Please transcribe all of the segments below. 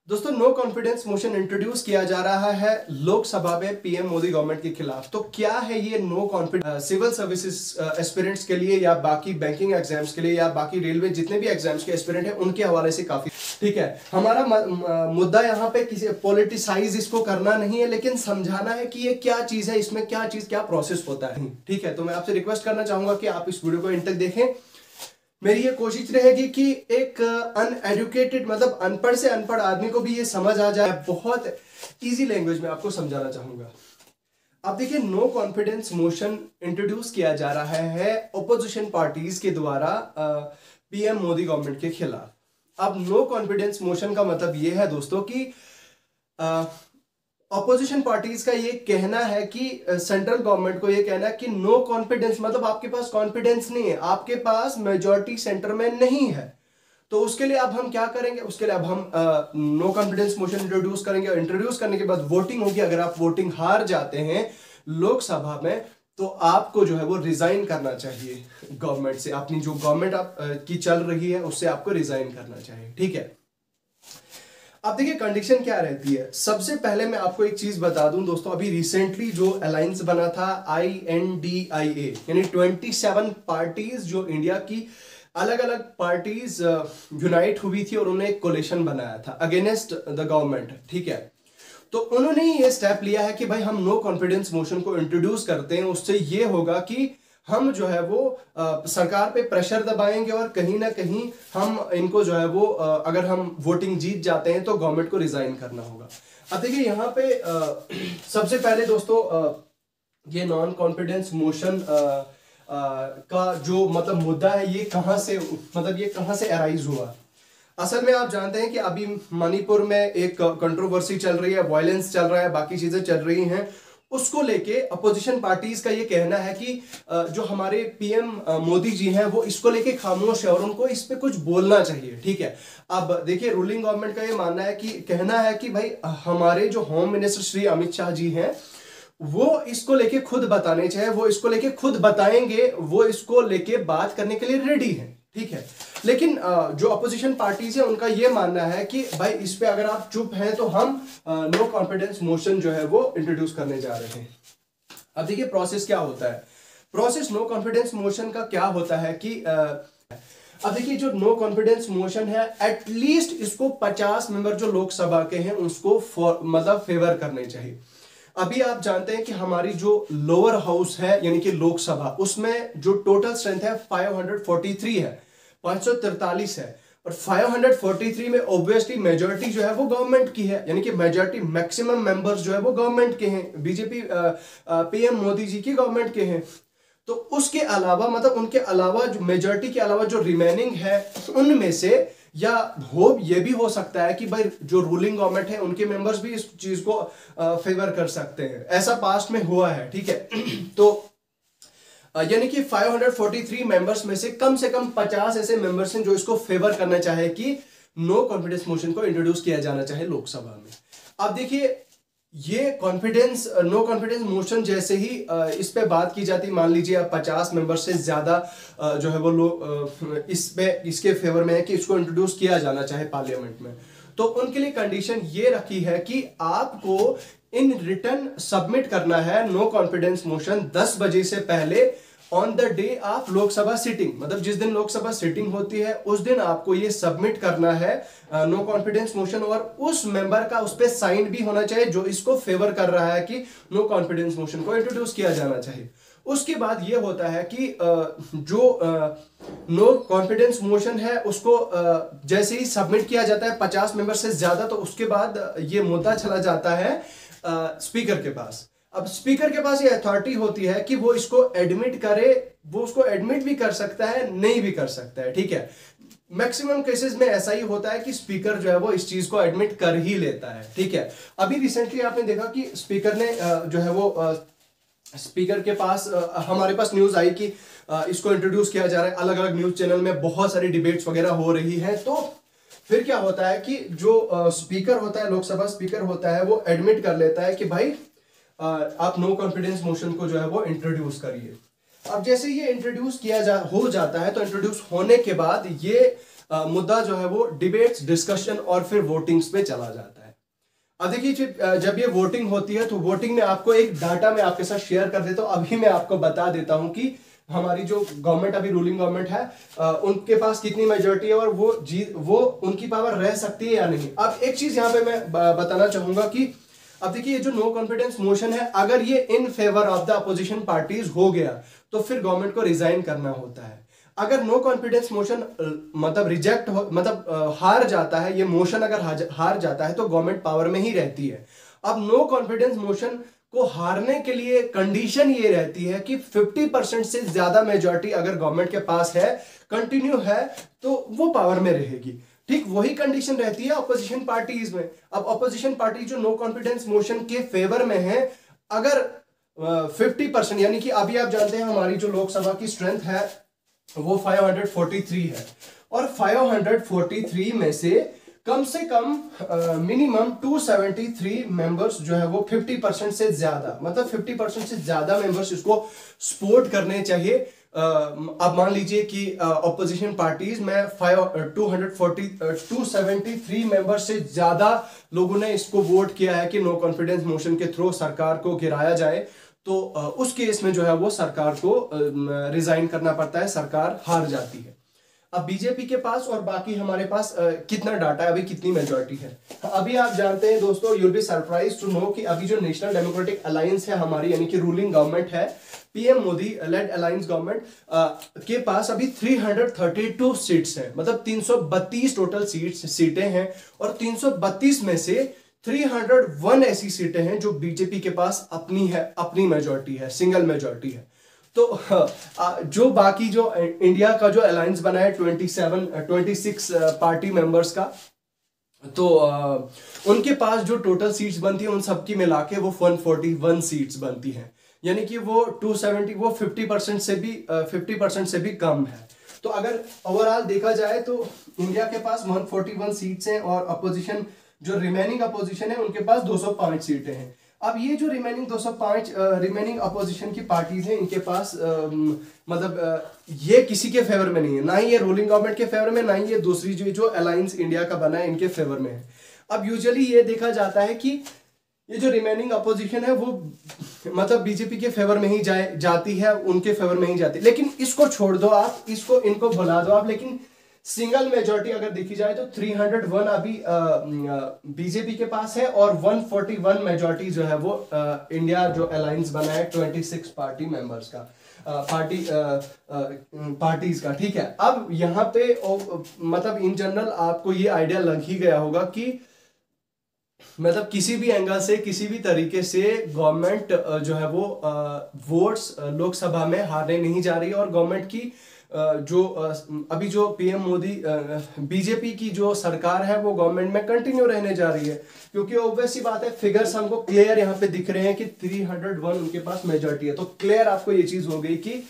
दोस्तों no confidence motion introduce किया जा रहा है लोकसभा में पीएम मोदी गवर्नमेंट के खिलाफ। तो क्या है ये no confidence civil services aspirants के लिए या बाकी बैंकिंग एग्जाम्स के लिए या बाकी रेलवे जितने भी एग्जाम्स के एस्पिरेंट हैं उनके हवाले से काफी ठीक है। हमारा मुद्दा यहाँ पे किसी पॉलिटिसाइज इसको करना नहीं है, लेकिन समझाना है कि ये क्या चीज है, इसमें क्या प्रोसेस होता है। ठीक है, तो मैं आपसे रिक्वेस्ट करना चाहूंगा कि आप इस वीडियो को एंड तक देखें। मेरी ये कोशिश रहेगी कि एक अनएडुकेटेड मतलब अनपढ़ से अनपढ़ आदमी को भी ये समझ आ जाए। बहुत इजी लैंग्वेज में आपको समझाना चाहूंगा। अब देखिए, नो कॉन्फिडेंस मोशन इंट्रोड्यूस किया जा रहा है ऑपोजिशन पार्टीज के द्वारा पीएम मोदी गवर्नमेंट के खिलाफ। अब नो कॉन्फिडेंस मोशन का मतलब ये है दोस्तों कि ऑपोजिशन पार्टीज का ये कहना है कि सेंट्रल गवर्नमेंट को ये कहना है कि नो कॉन्फिडेंस मतलब आपके पास कॉन्फिडेंस नहीं है, आपके पास मेजॉरिटी सेंटर में नहीं है। तो उसके लिए अब हम क्या करेंगे, उसके लिए अब हम नो कॉन्फिडेंस मोशन इंट्रोड्यूस करेंगे और इंट्रोड्यूस करने के बाद वोटिंग होगी। अगर आप वोटिंग हार जाते हैं लोकसभा में तो आपको जो है वो रिजाइन करना चाहिए गवर्नमेंट से। अपनी जो गवर्नमेंट आप की चल रही है उससे आपको रिजाइन करना चाहिए। ठीक है, अब देखिए कंडीशन क्या रहती है। सबसे पहले मैं आपको एक चीज बता दूं दोस्तों, अभी रिसेंटली जो अलायंस बना था INDIA यानी 27 पार्टीज जो इंडिया की अलग अलग पार्टीज यूनाइट हुई थी और उन्होंने एक कोलिशन बनाया था अगेंस्ट द गवर्नमेंट। ठीक है, तो उन्होंने ये स्टेप लिया है कि भाई हम नो कॉन्फिडेंस मोशन को इंट्रोड्यूस करते हैं। उससे ये होगा कि हम जो है वो सरकार पे प्रेशर दबाएंगे और कहीं ना कहीं हम इनको जो है वो अगर हम वोटिंग जीत जाते हैं तो गवर्नमेंट को रिजाइन करना होगा। अब देखिए यहाँ पे सबसे पहले दोस्तों ये नॉन कॉन्फिडेंस मोशन का जो मतलब मुद्दा है ये कहां से अराइज हुआ। असल में आप जानते हैं कि अभी मणिपुर में एक कंट्रोवर्सी चल रही है, वायलेंस चल रहा है, बाकी चीजें चल रही हैं। उसको लेके अपोजिशन पार्टीज का ये कहना है कि जो हमारे पीएम मोदी जी हैं वो इसको लेके खामोश है और उनको इस पे कुछ बोलना चाहिए। ठीक है, अब देखिए रूलिंग गवर्नमेंट का ये मानना है कि कहना है कि भाई हमारे जो होम मिनिस्टर श्री अमित शाह जी हैं वो इसको लेके खुद बताने चाहिए, वो इसको लेके खुद बताएंगे, वो इसको लेके बात करने के लिए रेडी है। ठीक है, लेकिन जो अपोजिशन पार्टीज है उनका ये मानना है कि भाई इस पे अगर आप चुप हैं तो हम नो कॉन्फिडेंस मोशन जो है वो इंट्रोड्यूस करने जा रहे हैं। अब देखिए प्रोसेस क्या होता है। प्रोसेस नो कॉन्फिडेंस मोशन का क्या होता है कि अब देखिए जो नो कॉन्फिडेंस मोशन है एटलीस्ट इसको 50 मेंबर जो लोकसभा के हैं उसको मतलब फेवर करने चाहिए। अभी आप जानते हैं कि हमारी जो लोअर हाउस है यानी कि लोकसभा उसमें जो टोटल स्ट्रेंथ है 543 है, 543 है और 543 में ऑब्वियसली मेजॉरिटी जो है वो गवर्नमेंट की है, यानी कि मेजॉरिटी मैक्सिमम मेंबर्स जो है वो गवर्नमेंट के हैं, बीजेपी पीएम मोदी जी की गवर्नमेंट के हैं। तो उसके अलावा मतलब उनके अलावा जो मेजॉरिटी के अलावा जो रिमेनिंग है उनमें से या हो ये भी हो सकता है कि भाई जो रूलिंग गवर्नमेंट है उनके मेंबर्स भी इस चीज को फेवर कर सकते हैं, ऐसा पास्ट में हुआ है। ठीक है, तो यानी कि 543 मेंबर्स में से कम 50 ऐसे मेंबर्स हैं जो इसको फेवर करना चाहे कि नो कॉन्फिडेंस मोशन को इंट्रोड्यूस किया जाना चाहे लोकसभा में। अब देखिए ये नो कॉन्फिडेंस मोशन जैसे ही इस पे बात की जाती, मान लीजिए अब 50 मेंबर से ज्यादा जो है वो लोग इसके फेवर में है कि इसको इंट्रोड्यूस किया जाना चाहे पार्लियामेंट में, तो उनके लिए कंडीशन ये रखी है कि आपको इन रिटर्न सबमिट करना है नो कॉन्फिडेंस मोशन 10 बजे से पहले on the day of Lok Sabha sitting. मतलब जिस दिन लोकसभा सिटिंग होती है उस दिन आपको ये सबमिट करना है नो कॉन्फिडेंस मोशन और उस मेंबर का उस पर साइन भी होना चाहिए जो इसको फेवर कर रहा है कि नो कॉन्फिडेंस मोशन को इंट्रोड्यूस किया जाना चाहिए। उसके बाद ये होता है कि जो नो कॉन्फिडेंस मोशन है उसको जैसे ही सबमिट किया जाता है 50 मेंबर से ज्यादा, तो उसके बाद ये मुद्दा चला जाता है स्पीकर के पास। अब स्पीकर के पास ये अथॉरिटी होती है कि वो इसको एडमिट करे, वो उसको एडमिट भी कर सकता है, नहीं भी कर सकता है। ठीक है, मैक्सिमम केसेस में ऐसा ही होता है कि स्पीकर जो है वो इस चीज को एडमिट कर ही लेता है। ठीक है, अभी रिसेंटली आपने देखा कि स्पीकर ने जो है वो स्पीकर के पास हमारे पास न्यूज आई कि इसको इंट्रोड्यूस किया जा रहा है, अलग अलग न्यूज चैनल में बहुत सारी डिबेट्स वगैरह हो रही है। तो फिर क्या होता है कि जो स्पीकर होता है, लोकसभा स्पीकर होता है, वो एडमिट कर लेता है कि भाई आप नो कॉन्फिडेंस मोशन को जो है वो इंट्रोड्यूस करिए। अब जैसे ये इंट्रोड्यूस हो जाता है तो इंट्रोड्यूस होने के बाद ये मुद्दा जो है वो डिबेट्स, डिस्कशन और फिर वोटिंग्स पे चला जाता है। अब देखिए जब ये वोटिंग होती है तो वोटिंग में आपको एक डाटा मैं आपके साथ शेयर कर देता हूं। अभी मैं आपको बता देता हूं कि हमारी जो गवर्नमेंट अभी रूलिंग गवर्नमेंट है उनके पास कितनी मेजोरिटी है और वो उनकी पावर रह सकती है या नहीं। अब एक चीज यहां पे मैं बताना चाहूंगा कि अब देखिए ये जो नो कॉन्फिडेंस मोशन है, अगर ये in favour of the opposition parties हो गया तो फिर गवर्नमेंट को रिजाइन करना होता है। अगर नो कॉन्फिडेंस मोशन मतलब रिजेक्ट हो, मतलब हार जाता है, ये मोशन अगर हार जाता है तो गवर्नमेंट पावर में ही रहती है। अब नो कॉन्फिडेंस मोशन को हारने के लिए कंडीशन ये रहती है कि 50% से ज्यादा मेजॉरिटी अगर गवर्नमेंट के पास है, कंटिन्यू है, तो वो पावर में रहेगी। ठीक वही कंडीशन रहती है ऑपोजिशन पार्टीज में। अब ऑपोजिशन पार्टी जो नो कॉन्फिडेंस मोशन के फेवर में है, अगर 50% यानी कि अभी आप जानते हैं हमारी जो लोकसभा की स्ट्रेंथ है वो 543 है, और 543 में से कम मिनिमम 273 मेंबर्स जो है वो 50% से ज्यादा, मतलब 50% से ज्यादा मेंबर्स इसको सपोर्ट करने चाहिए। अब मान लीजिए कि ऑपोजिशन पार्टीज में 273 मेंबर से ज्यादा लोगों ने इसको वोट किया है कि नो कॉन्फिडेंस मोशन के थ्रू सरकार को गिराया जाए, तो उस केस में जो है वो सरकार को रिजाइन करना पड़ता है, सरकार हार जाती है। अब बीजेपी के पास और बाकी हमारे पास कितना डाटा है, अभी कितनी मेजॉरिटी है। अभी आप जानते हैं दोस्तों, you will be surprise to know कि अभी जो नेशनल डेमोक्रेटिक अलायंस है हमारी, यानी कि रूलिंग गवर्नमेंट है, PM Modi led alliance government के पास अभी 332 सीट्स हैं, मतलब 332 टोटल सीटें हैं, और 332 में से 301 ऐसी सीटें हैं जो बीजेपी के पास अपनी है, अपनी मेजॉरिटी है, सिंगल मेजॉरिटी है। तो जो बाकी जो इंडिया का जो अलायंस बना है 26 पार्टी मेंबर्स का, तो उनके पास जो टोटल सीट्स बनती है उन सबकी मिला के वो 141 सीट्स बनती हैं, यानी कि वो 270 वो 50% से भी कम है। तो अगर ओवरऑल देखा जाए तो इंडिया के पास 141 सीट्स हैं, और अपोजिशन जो रिमेनिंग अपोजिशन है उनके पास 205 सीटें हैं। अब ये जो रिमेनिंग 205 रिमेनिंग अपोजिशन की पार्टीज हैं, इनके पास मतलब ये किसी के फेवर में नहीं है, ना ही ये रूलिंग गवर्नमेंट के फेवर में, ना ही ये दूसरी जो अलायंस इंडिया का बना है इनके फेवर में है। अब यूजुअली ये देखा जाता है कि ये जो रिमेनिंग अपोजिशन है वो मतलब बीजेपी के फेवर में ही जाती है, उनके फेवर में ही जाती है। लेकिन इसको छोड़ दो आप, इनको भुला दो आप, लेकिन सिंगल मेजॉरिटी अगर देखी जाए तो 301 अभी बीजेपी के पास है, और 141 मेजॉरिटी जो है वो इंडिया जो अलायंस बना है 26 पार्टी मेंबर्स का, पार्टीज का। ठीक है, अब यहाँ पे मतलब इन जनरल आपको ये आइडिया लग ही गया होगा कि मतलब किसी भी एंगल से, किसी भी तरीके से गवर्नमेंट जो है वो वोट्स लोकसभा में हारने नहीं जा रही है, और गवर्नमेंट की जो अभी जो पीएम मोदी बीजेपी की जो सरकार है वो गवर्नमेंट में कंटिन्यू रहने जा रही है, क्योंकि ऑब्वियस सी बात है, फिगर्स हमको क्लियर यहाँ पे दिख रहे हैं कि 301 उनके पास मेजॉरिटी है। तो क्लियर आपको ये चीज हो गई कि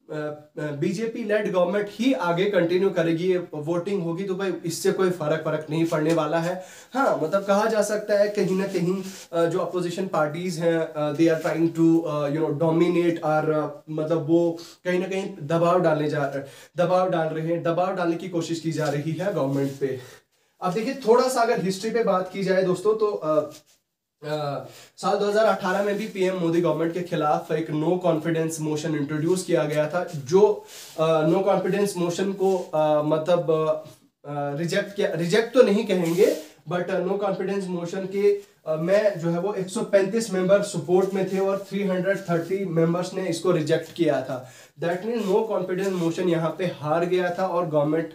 बीजेपी लेड गवर्नमेंट ही आगे कंटिन्यू करेगी। वोटिंग होगी तो भाई इससे कोई फर्क नहीं पड़ने वाला है। हाँ, मतलब कहा जा सकता है कहीं ना कहीं जो अपोजिशन पार्टीज हैं they are trying to dominate, और मतलब वो कहीं ना कहीं दबाव डालने की कोशिश की जा रही है गवर्नमेंट पे। अब देखिए थोड़ा सा अगर हिस्ट्री पे बात की जाए दोस्तों, तो साल 2018 में भी पीएम मोदी गवर्नमेंट के खिलाफ एक नो कॉन्फिडेंस मोशन इंट्रोड्यूस किया गया था, जो नो कॉन्फिडेंस मोशन को मतलब रिजेक्ट तो नहीं कहेंगे, बट नो कॉन्फिडेंस मोशन के में जो है वो 135 मेंबर सपोर्ट में थे और 330 मेंबर्स ने इसको रिजेक्ट किया था। That mean no confidence motion यहाँ पे हार गया था, और गवर्नमेंट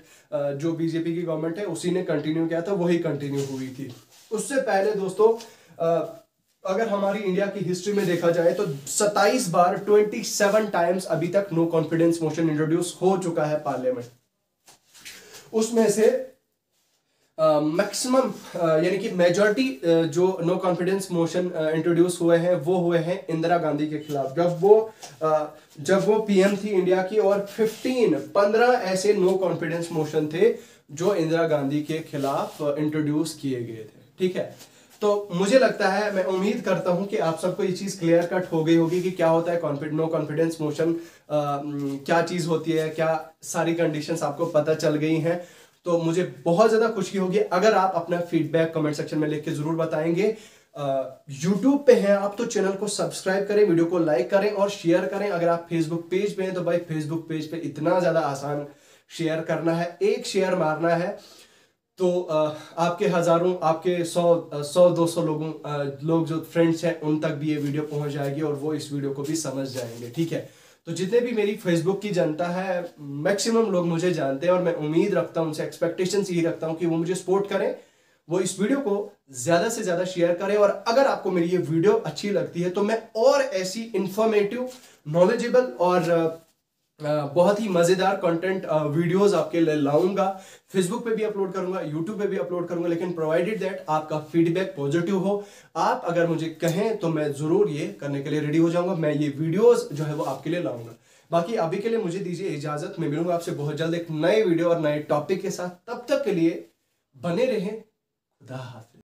जो बीजेपी की गवर्नमेंट है उसी ने कंटिन्यू किया था, वही कंटिन्यू हुई थी। उससे पहले दोस्तों अगर हमारी इंडिया की हिस्ट्री में देखा जाए तो 27 बार 27 टाइम्स अभी तक नो कॉन्फिडेंस मोशन इंट्रोड्यूस हो चुका है पार्लियामेंट। उसमें से मैक्सिमम यानी कि मेजॉरिटी जो नो कॉन्फिडेंस मोशन इंट्रोड्यूस हुए हैं वो हुए हैं इंदिरा गांधी के खिलाफ, जब वो पीएम थी इंडिया की, और 15 ऐसे नो कॉन्फिडेंस मोशन थे जो इंदिरा गांधी के खिलाफ इंट्रोड्यूस किए गए थे। ठीक है, तो मुझे लगता है, मैं उम्मीद करता हूं कि आप सबको ये चीज क्लियर कट हो गई होगी कि क्या होता है नो कॉन्फिडेंस मोशन, क्या चीज होती है, क्या सारी कंडीशंस आपको पता चल गई हैं। तो मुझे बहुत ज्यादा खुशी होगी अगर आप अपना फीडबैक कमेंट सेक्शन में लिख के जरूर बताएंगे। यूट्यूब पे हैं आप तो चैनल को सब्सक्राइब करें, वीडियो को लाइक करें और शेयर करें। अगर आप फेसबुक पेज पे हैं तो भाई फेसबुक पेज पे इतना ज्यादा आसान शेयर करना है, एक शेयर मारना है तो आपके हजारों, आपके 100-200 लोग जो फ्रेंड्स हैं उन तक भी ये वीडियो पहुंच जाएगी और वो इस वीडियो को भी समझ जाएंगे। ठीक है, तो जितने भी मेरी फेसबुक की जनता है, मैक्सिमम लोग मुझे जानते हैं और मैं उम्मीद रखता हूं, उनसे एक्सपेक्टेशंस यही रखता हूं कि वो मुझे सपोर्ट करें, वो इस वीडियो को ज्यादा से ज्यादा शेयर करें। और अगर आपको मेरी ये वीडियो अच्छी लगती है तो मैं और ऐसी इंफॉर्मेटिव, नॉलेजेबल और बहुत ही मजेदार कंटेंट वीडियोस आपके लिए लाऊंगा। फेसबुक पे भी अपलोड करूंगा, यूट्यूब पे भी अपलोड करूंगा, लेकिन प्रोवाइडेड दैट आपका फीडबैक पॉजिटिव हो। आप अगर मुझे कहें तो मैं जरूर ये करने के लिए रेडी हो जाऊंगा, मैं ये वीडियोस जो है वो आपके लिए लाऊंगा। बाकी अभी के लिए मुझे दीजिए इजाजत, मैं मिलूंगा आपसे बहुत जल्द एक नए वीडियो और नए टॉपिक के साथ। तब तक के लिए बने रहें। खुदा हाफिज।